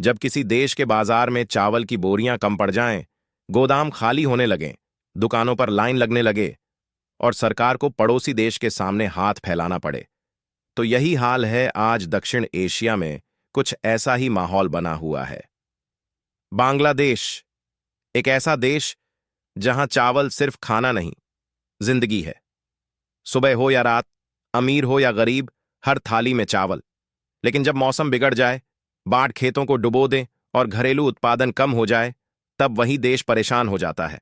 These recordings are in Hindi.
जब किसी देश के बाजार में चावल की बोरियां कम पड़ जाएं, गोदाम खाली होने लगें, दुकानों पर लाइन लगने लगे और सरकार को पड़ोसी देश के सामने हाथ फैलाना पड़े, तो यही हाल है आज दक्षिण एशिया में। कुछ ऐसा ही माहौल बना हुआ है। बांग्लादेश एक ऐसा देश जहां चावल सिर्फ खाना नहीं, जिंदगी है। सुबह हो या रात, अमीर हो या गरीब, हर थाली में चावल। लेकिन जब मौसम बिगड़ जाए, बाढ़ खेतों को डुबो दे और घरेलू उत्पादन कम हो जाए, तब वही देश परेशान हो जाता है।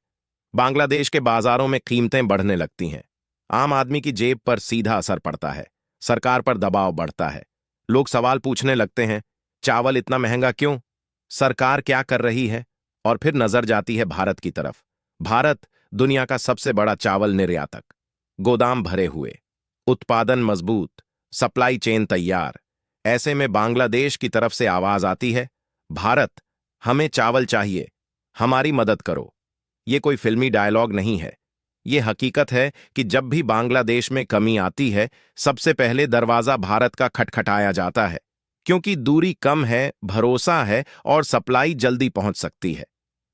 बांग्लादेश के बाजारों में कीमतें बढ़ने लगती हैं। आम आदमी की जेब पर सीधा असर पड़ता है। सरकार पर दबाव बढ़ता है। लोग सवाल पूछने लगते हैं, चावल इतना महंगा क्यों? सरकार क्या कर रही है? और फिर नजर जाती है भारत की तरफ। भारत दुनिया का सबसे बड़ा चावल निर्यातक। गोदाम भरे हुए, उत्पादन मजबूत, सप्लाई चेन तैयार। ऐसे में बांग्लादेश की तरफ से आवाज आती है, भारत, हमें चावल चाहिए, हमारी मदद करो। ये कोई फिल्मी डायलॉग नहीं है। ये हकीकत है कि जब भी बांग्लादेश में कमी आती है, सबसे पहले दरवाजा भारत का खटखटाया जाता है, क्योंकि दूरी कम है, भरोसा है और सप्लाई जल्दी पहुंच सकती है।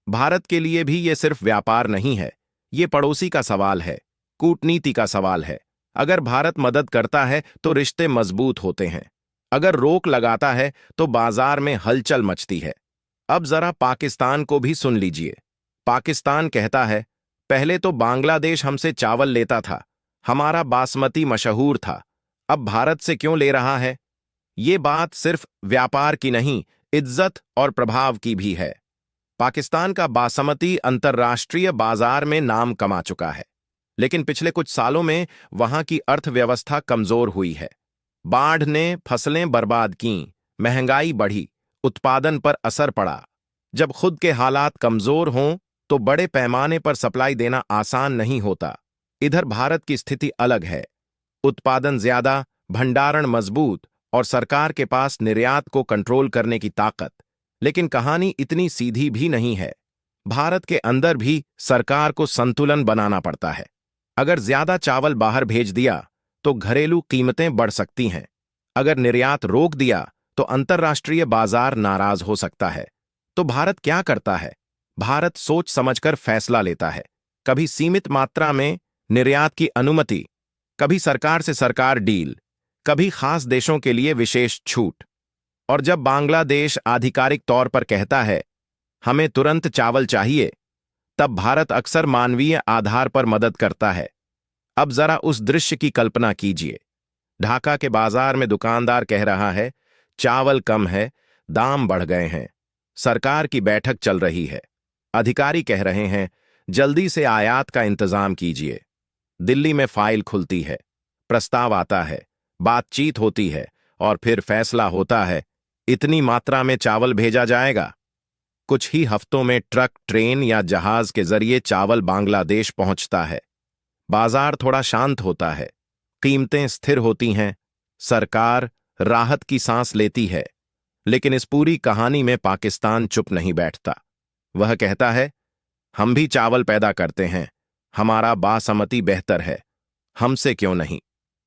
भारत के लिए भी ये सिर्फ व्यापार नहीं है, ये पड़ोसी का सवाल है, कूटनीति का सवाल है। अगर भारत मदद करता है तो रिश्ते मजबूत होते हैं। अगर रोक लगाता है तो बाजार में हलचल मचती है। अब जरा पाकिस्तान को भी सुन लीजिए। पाकिस्तान कहता है, पहले तो बांग्लादेश हमसे चावल लेता था, हमारा बासमती मशहूर था, अब भारत से क्यों ले रहा है? ये बात सिर्फ व्यापार की नहीं, इज्जत और प्रभाव की भी है। पाकिस्तान का बासमती अंतर्राष्ट्रीय बाजार में नाम कमा चुका है, लेकिन पिछले कुछ सालों में वहां की अर्थव्यवस्था कमजोर हुई है। बाढ़ ने फसलें बर्बाद कीं, महंगाई बढ़ी, उत्पादन पर असर पड़ा। जब खुद के हालात कमजोर हों तो बड़े पैमाने पर सप्लाई देना आसान नहीं होता। इधर भारत की स्थिति अलग है। उत्पादन ज्यादा, भंडारण मजबूत और सरकार के पास निर्यात को कंट्रोल करने की ताकत। लेकिन कहानी इतनी सीधी भी नहीं है। भारत के अंदर भी सरकार को संतुलन बनाना पड़ता है। अगर ज्यादा चावल बाहर भेज दिया तो घरेलू कीमतें बढ़ सकती हैं। अगर निर्यात रोक दिया तो अंतर्राष्ट्रीय बाजार नाराज हो सकता है। तो भारत क्या करता है? भारत सोच समझकर फैसला लेता है। कभी सीमित मात्रा में निर्यात की अनुमति, कभी सरकार से सरकार डील, कभी खास देशों के लिए विशेष छूट। और जब बांग्लादेश आधिकारिक तौर पर कहता है, हमें तुरंत चावल चाहिए, तब भारत अक्सर मानवीय आधार पर मदद करता है। अब जरा उस दृश्य की कल्पना कीजिए। ढाका के बाजार में दुकानदार कह रहा है, चावल कम है, दाम बढ़ गए हैं। सरकार की बैठक चल रही है। अधिकारी कह रहे हैं, जल्दी से आयात का इंतजाम कीजिए। दिल्ली में फाइल खुलती है, प्रस्ताव आता है, बातचीत होती है और फिर फैसला होता है। इतनी मात्रा में चावल भेजा जाएगा। कुछ ही हफ्तों में ट्रक, ट्रेन या जहाज के जरिए चावल बांग्लादेश पहुंचता है। बाजार थोड़ा शांत होता है, कीमतें स्थिर होती हैं, सरकार राहत की सांस लेती है। लेकिन इस पूरी कहानी में पाकिस्तान चुप नहीं बैठता। वह कहता है, हम भी चावल पैदा करते हैं, हमारा बासमती बेहतर है, हमसे क्यों नहीं?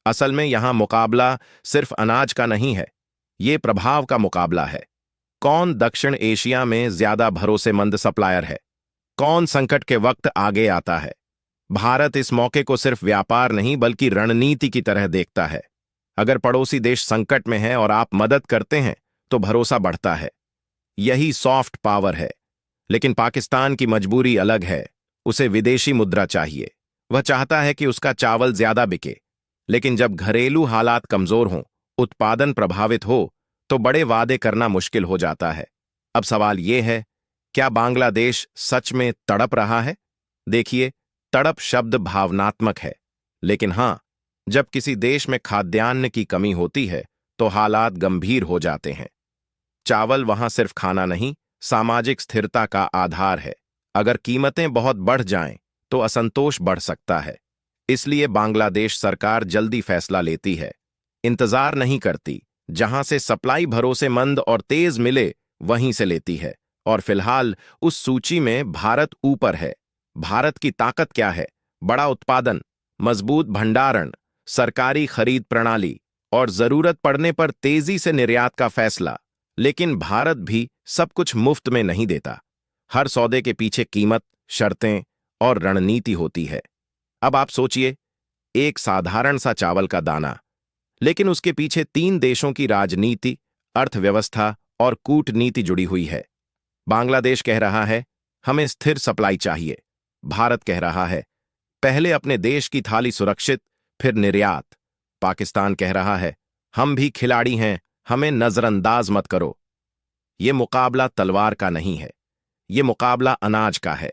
असल में यहां मुकाबला सिर्फ अनाज का नहीं है, ये प्रभाव का मुकाबला है। कौन दक्षिण एशिया में ज्यादा भरोसेमंद सप्लायर है? कौन संकट के वक्त आगे आता है? भारत इस मौके को सिर्फ व्यापार नहीं बल्कि रणनीति की तरह देखता है। अगर पड़ोसी देश संकट में है और आप मदद करते हैं तो भरोसा बढ़ता है। यही सॉफ्ट पावर है। लेकिन पाकिस्तान की मजबूरी अलग है। उसे विदेशी मुद्रा चाहिए। वह चाहता है कि उसका चावल ज्यादा बिके। लेकिन जब घरेलू हालात कमजोर हों, उत्पादन प्रभावित हो, तो बड़े वादे करना मुश्किल हो जाता है। अब सवाल यह है, क्या बांग्लादेश सच में तड़प रहा है? देखिए, तड़प शब्द भावनात्मक है, लेकिन हां, जब किसी देश में खाद्यान्न की कमी होती है तो हालात गंभीर हो जाते हैं। चावल वहां सिर्फ खाना नहीं, सामाजिक स्थिरता का आधार है। अगर कीमतें बहुत बढ़ जाएं तो असंतोष बढ़ सकता है। इसलिए बांग्लादेश सरकार जल्दी फैसला लेती है, इंतजार नहीं करती। जहां से सप्लाई भरोसेमंद और तेज मिले वहीं से लेती है। और फिलहाल उस सूची में भारत ऊपर है। भारत की ताकत क्या है? बड़ा उत्पादन, मजबूत भंडारण, सरकारी खरीद प्रणाली और जरूरत पड़ने पर तेजी से निर्यात का फैसला। लेकिन भारत भी सब कुछ मुफ्त में नहीं देता। हर सौदे के पीछे कीमत, शर्तें और रणनीति होती है। अब आप सोचिए, एक साधारण सा चावल का दाना, लेकिन उसके पीछे 3 देशों की राजनीति, अर्थव्यवस्था और कूटनीति जुड़ी हुई है। बांग्लादेश कह रहा है, हमें स्थिर सप्लाई चाहिए। भारत कह रहा है, पहले अपने देश की थाली सुरक्षित, फिर निर्यात। पाकिस्तान कह रहा है, हम भी खिलाड़ी हैं, हमें नजरअंदाज मत करो। ये मुकाबला तलवार का नहीं है, ये मुकाबला अनाज का है।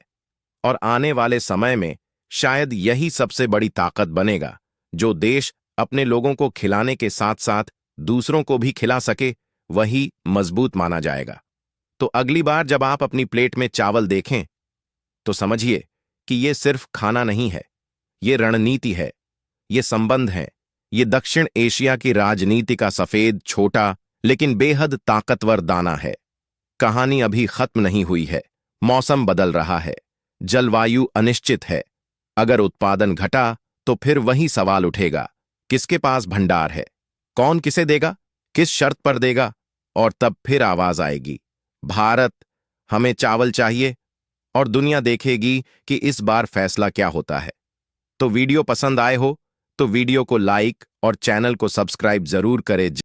और आने वाले समय में शायद यही सबसे बड़ी ताकत बनेगा। जो देश अपने लोगों को खिलाने के साथ साथ दूसरों को भी खिला सके, वही मजबूत माना जाएगा। तो अगली बार जब आप अपनी प्लेट में चावल देखें, तो समझिए कि ये सिर्फ खाना नहीं है, ये रणनीति है, ये संबंध है, ये दक्षिण एशिया की राजनीति का सफेद, छोटा लेकिन बेहद ताकतवर दाना है। कहानी अभी खत्म नहीं हुई है। मौसम बदल रहा है, जलवायु अनिश्चित है। अगर उत्पादन घटा तो फिर वही सवाल उठेगा, किसके पास भंडार है, कौन किसे देगा, किस शर्त पर देगा। और तब फिर आवाज आएगी, भारत, हमें चावल चाहिए। और दुनिया देखेगी कि इस बार फैसला क्या होता है। तो वीडियो पसंद आए हो तो वीडियो को लाइक और चैनल को सब्सक्राइब जरूर करें।